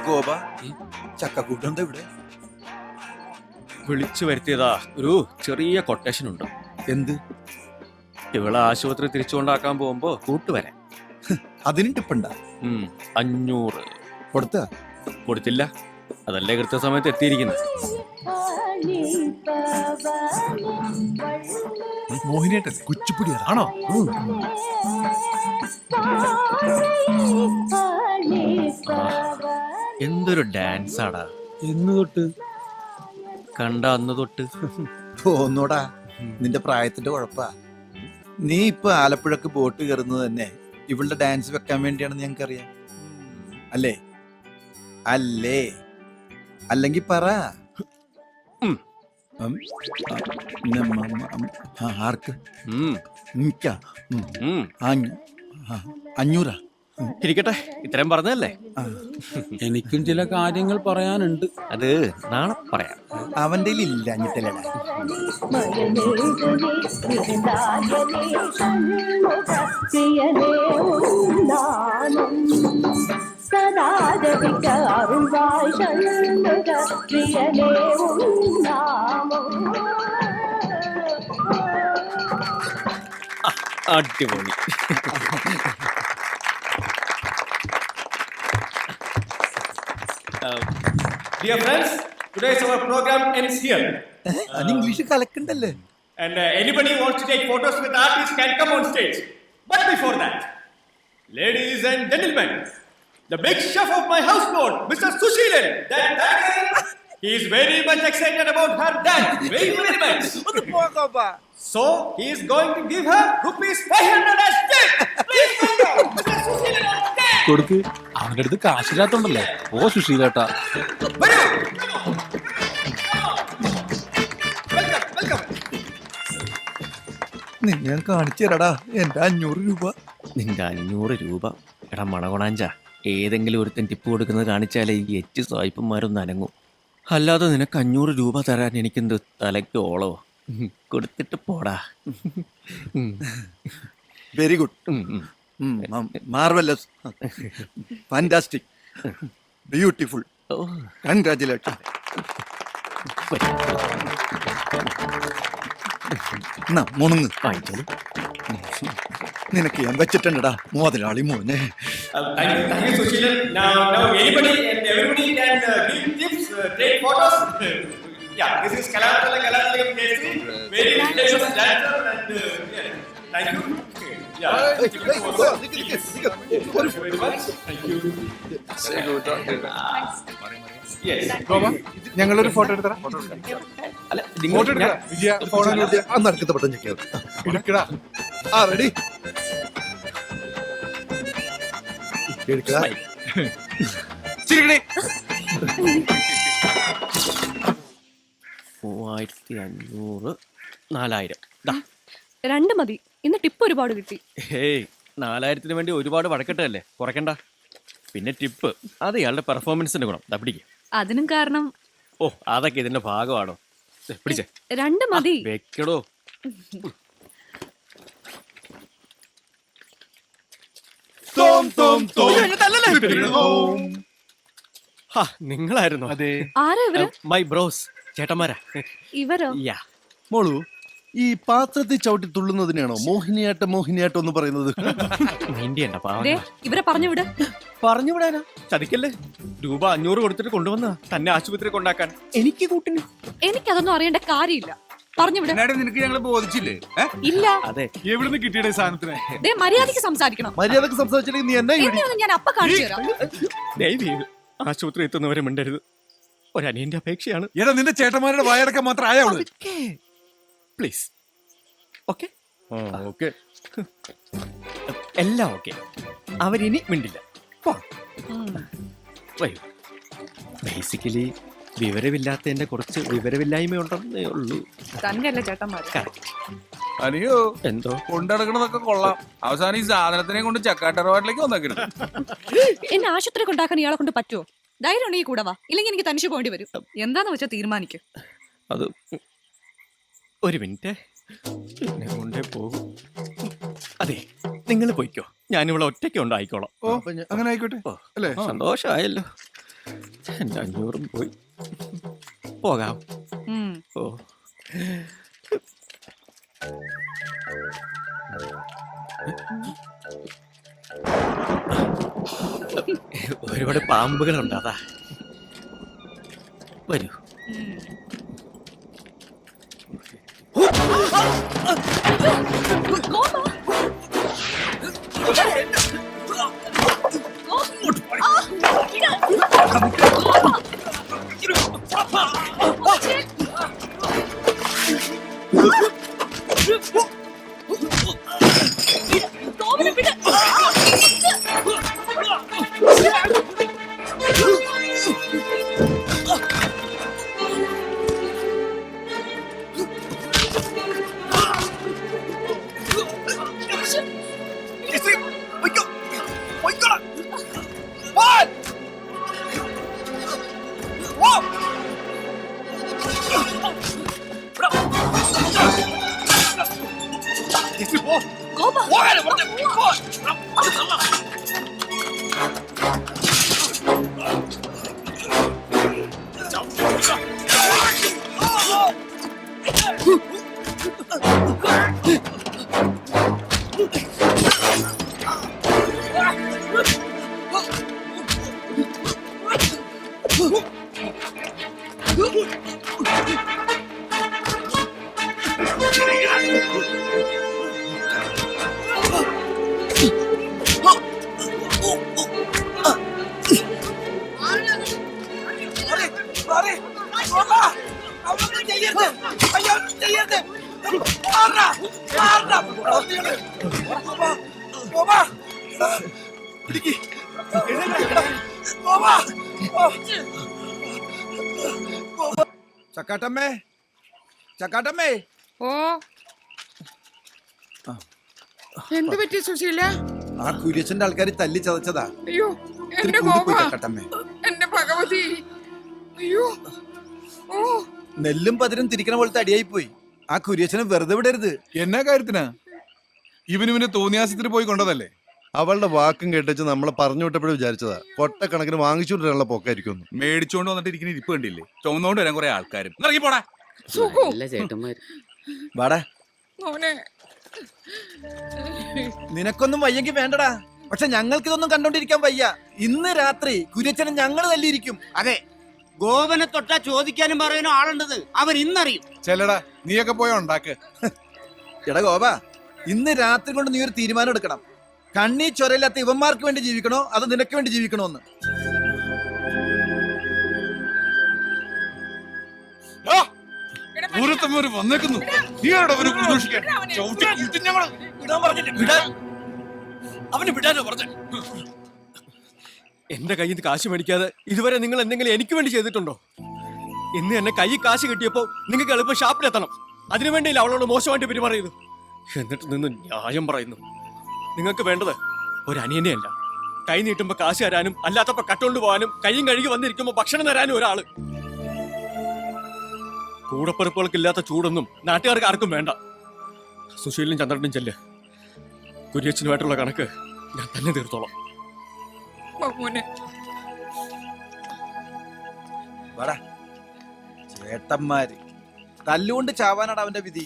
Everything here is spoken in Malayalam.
ഗോപ ചക്കക്കൂട്ടെന്താ ഇവിടെ? വിളിച്ചു വരുത്തിയതാ. ഒരു ചെറിയ കൊട്ടേഷൻ ഉണ്ട്. എന്ത്? ഇവളെ ആശുപത്രി തിരിച്ചുകൊണ്ടാക്കാൻ പോകുമ്പോ കൂട്ടുവരാൻ. അതിന് ടിപ്പുണ്ടാ? 500 കൊടുത്ത? കൊടുത്തില്ല. അതല്ലേ കൃത്യസമയത്ത് എത്തിയിരിക്കുന്നത്. മോഹിനിയായിട്ടല്ലേ? കുച്ചിപ്പുടി ആണോ? എന്തൊരു ഡാൻസ് ആടാ. എന്ന് തൊട്ട്? കണ്ട അന്ന് തൊട്ട്. തോന്നോടാ, നിന്റെ പ്രായത്തിന്റെ കുഴപ്പാ. നീ ഇപ്പൊ ആലപ്പുഴക്ക് ബോട്ട് കയറുന്നത് തന്നെ ഇവളുടെ ഡാൻസ് വെക്കാൻ വേണ്ടിയാണെന്ന് ഞങ്ങൾക്കറിയാം. അല്ലേ? അല്ലേ? അല്ലെങ്കിൽ പറ. ആർക്ക്? എനിക്കാ? 500. ഇരിക്കട്ടെ, ഇത്രയും പറഞ്ഞതല്ലേ. എനിക്കും ചില കാര്യങ്ങൾ പറയാനുണ്ട്. അത് നാളെ പറയാം. അവന്റെ ഇല്ല അഞ്ഞിട്ടല്ലേ? അടിപൊളി. Dear friends, today's our program ends here. English കലക്കണ്ടല്ലേ? And anybody who wants to take photos with artists can come on stage. But before that, ladies and gentlemen, the big chef of my houseboat, Mr. Sushilan. He is very much excited about her dance. Very, very much. So, he is going to give her ₹500 as tip. Please welcome Mr. Sushilan on stage. കൊടുക്ക്. അവന്റെ അടുത്ത് കാശില്ലാത്തോണ്ടല്ലേ. ഓ സുശീലേട്ടാ. ഞാൻ കാണിച്ചു തരാടാ എന്റെ 500 രൂപ. നിന്റെ 500 രൂപ? എടാ മണകൊണാഞ്ച, ഏതെങ്കിലും ഒരുത്തൻ ടിപ്പ് കൊടുക്കുന്നത് കാണിച്ചാലേ ഈ 8 സായിപ്പന്മാരൊന്നും അനങ്ങും. അല്ലാതെ നിനക്ക് 500 രൂപ തരാൻ എനിക്കെന്ത് തലയ്ക്ക് ഓളോ? കൊടുത്തിട്ട് പോടാ. Very good, marvellous, fantastic, beautiful, congratulation. മുണുങ്ങ്. നിനക്ക് ഞാൻ വെച്ചിട്ടുണ്ടടാ മുതലാളി മോനെ. Thank you, Sushilan. Now anybody and everybody can give tips, take photos. Yeah, this is Kalathalalam Keshri, very famous dancer and yeah. Thank you. Yeah. Thank you very much. Thank you. Yes. ഞങ്ങളൊരു ഫോട്ടോ എടുത്തടാ. നടക്കത്തെ പെട്ടെന്ന് എടുക്കടാ. റെഡി? എടുക്കടാ. 3500, 4000. 2 മതി. ഇന്ന് ടിപ്പ് ഒരുപാട് കിട്ടി. ഹേയ്, 4000-ന് വേണ്ടി ഒരുപാട് വഴക്കെട്ടല്ലേ? കുറയ്ക്കണ്ട. പിന്നെ ടിപ്പ് അത് ഇയാളുടെ പെർഫോമൻസിന്റെ ഗുണം. പിടിക്കുക. അതിനും കാരണം? ഓ, അതൊക്കെ ഇതിന്റെ ഭാഗമാണോ? പിടിച്ചേ. 2 മതി. വെക്കടോ. നിങ്ങളായിരുന്നു? അതെ. ആരാ ഇവര്? മൈ ബ്രോസ്, ചേട്ടന്മാരാ. ഇവരോ? മോളു, ഈ പാത്രത്തിൽ ചവിട്ടി തുള്ളുന്നതിനാണോ മോഹിനിയാട്ടം എന്ന് പറയുന്നത്? ഇവരെ പറഞ്ഞു വിട്. പറഞ്ഞു വിടാനാ? ചതിക്കല്ലേ. രൂപ 500 കൊടുത്തിട്ട് കൊണ്ടുവന്ന തന്നെ ആശുപത്രി കൊണ്ടാക്കാൻ. എനിക്ക് കൂട്ടിന്. എനിക്കതൊന്നും അറിയേണ്ട കാര്യമില്ല. പറഞ്ഞു വിട്. നിനക്ക് ഞങ്ങള് ബോധിച്ചില്ലേ? ഇല്ല. അതെ. എവിടുന്ന് കിട്ടിയ സാധനത്തിന്? മര്യാദക്ക് സംസാരിക്കണം. മര്യാദക്ക് സംസാരിച്ചില്ലെങ്കിൽ നീ എന്നെ ഞാൻ അപ്പ കാണിച്ചു തരാം. ദയവ് ആശുപത്രി എത്തുന്നവരെ മിണ്ടരുത്. ഒരനിയന്റെ അപേക്ഷയാണ്. എടാ, നിന്റെ ചേട്ടന്മാരുടെ വായടക്കം മാത്രം ആയാവുള്ളൂ. പ്ലീസ്. ഓക്കെ ഓക്കെ, എല്ലാം ഓക്കെ. അവരിനി മിണ്ടില്ല. ബേസിക്കലി വിവരമില്ലാത്തതിന്റെ കുറച്ച് വിവരമില്ലായ്മയുണ്ടെന്നേ ഉള്ളൂ. തന്നെയല്ലേ ചേട്ടന്മാര്. അനിയോ എന്തോ കൊണ്ടടക്കണതൊക്കെ കൊള്ളാം. അവസാനം ഈ സാധനത്തിനെ കൊണ്ട് ചക്കാട്ടറവാട്ടിലേക്ക് വന്നേക്കരുത്. എന്നെ ആശുപത്രി കൊണ്ടാക്കാൻ ഇയാളെ കൊണ്ട് പറ്റുമോ? ധൈര്യം ഉണ്ടെങ്കിൽ കൂടെ വാ, ഇല്ലെങ്കിൽ എനിക്ക് തനിച്ച് പോകേണ്ടി വരും. എന്താന്ന് വെച്ചാൽ തീരുമാനിക്കും. അത് ഒരു മിനിറ്റ്, എന്നെ കൊണ്ടേ പോകും. അതെ, നിങ്ങൾ പോയിക്കോ, ഞാനിവിടെ ഒറ്റയ്ക്ക് ഉണ്ടായിക്കോളാം. ഓ അങ്ങനെ ആയിക്കോട്ടെ അല്ലേ? സന്തോഷമായല്ലോ, എന്റെ 500 പോയി. പോകാം. ഓ ഒരുപാട് പാമ്പുകളുണ്ട്, അതാ. വരൂ. ചക്കാട്ടമ്മേ, ചക്കാട്ടമ്മേ. ഓ, എന്ത് പറ്റി സുശീല? ആ കുര്യച്ചന്റെ ആൾക്കാർ തല്ലി ചതച്ചതാ. അയ്യോ, ഇത്തിരി എന്റെ കൂടിപ്പോയി ഗോപ, ചക്കാട്ടമ്മേ. എന്റെ ഭഗവതി. അയ്യോ, ഓ, നെല്ലും പതിരും തിരിക്കണ പോലത്തെ അടിയായി പോയി. ആ കുര്യച്ചനെ വെറുതെ വിടരുത്. എന്നാ കാര്യത്തിനാ? ഇവന് തോന്നിയാസത്തിന് പോയി കൊണ്ടതല്ലേ? അവളുടെ വാക്കും കേട്ടിച്ച് നമ്മളെ പറഞ്ഞു വിട്ടപ്പോഴും വിചാരിച്ചതാ കൊട്ടക്കണക്കിന് വാങ്ങിച്ചുകൊണ്ടിരാനുള്ള പോക്കായിരിക്കും. മേടിച്ചോണ്ട് വന്നിട്ട് ഇരിക്കുന്ന ഇരിപ്പ് കണ്ടില്ലേ? ചുമന്നോണ്ട് വരാൻ കുറെ ആൾക്കാരും. ഇറങ്ങി പോടാ. സുഖു, വാടാ. മോനെ. നിനക്കൊന്നും വയ്യെങ്കിൽ വേണ്ടടാ, പക്ഷെ ഞങ്ങൾക്കിതൊന്നും കണ്ടോണ്ടിരിക്കാൻ വയ്യ. ഇന്ന് രാത്രി കുര്യച്ചനെ ഞങ്ങൾ തല്ലിയിരിക്കും. അതെ, ഗോപനെ തൊട്ടാ ചോദിക്കാനും പറയാനും ആളുണ്ടത് അവൻ ഇന്നറിയും. ചെല്ലടാ, നീയൊക്കെ പോയ ഉണ്ടാക്ക്. എടാ ഗോപ, ഇന്ന് രാത്രി കൊണ്ട് നീ ഒരു തീരുമാനം എടുക്കണം. കണ്ണീ ചൊരയില്ലാത്ത ഇവന്മാർക്ക് വേണ്ടി ജീവിക്കണോ അതോ നിനക്ക് വേണ്ടി ജീവിക്കണോ എന്ന്. വന്നേക്കുന്നു. അവന് വിടാനോ പറഞ്ഞു? എന്റെ കയ്യിൽ നിന്ന് കാശ് മേടിക്കാതെ ഇതുവരെ നിങ്ങൾ എന്തെങ്കിലും എനിക്ക് വേണ്ടി ചെയ്തിട്ടുണ്ടോ? ഇന്ന് എന്നെ കയ്യിൽ കാശ് കിട്ടിയപ്പോ നിങ്ങൾക്ക് എളുപ്പം ഷാപ്പിലെത്തണം. അതിനുവേണ്ടിയില്ല അവളോട് മോശമായിട്ട് പെരുമാറിയത്. എന്നിട്ട് നിന്ന് ന്യായം പറയുന്നു. നിങ്ങൾക്ക് വേണ്ടത് ഒരു അനിയനെയല്ല, കൈ നീട്ടുമ്പോ കാശ് തരാനും അല്ലാത്തപ്പോ കട്ടുകൊണ്ട് പോകാനും കൈയും കഴുകി വന്നിരിക്കുമ്പോ ഭക്ഷണം തരാനും ഒരാള്. കൂടപ്പിറപ്പുകൾക്കില്ലാത്ത ചൂടൊന്നും നാട്ടുകാർക്ക് ആർക്കും വേണ്ട. സുശീലിനും ചന്ദ്രനും ചെല്ല്, കുര്യച്ചനുമായിട്ടുള്ള കണക്ക് ഞാൻ തന്നെ തീർത്തോളാം. മോനെ, വാടാ. ചേട്ടന്മാര് തല്ലുകൊണ്ട് ചാവാനാണ് അവന്റെ വിധി.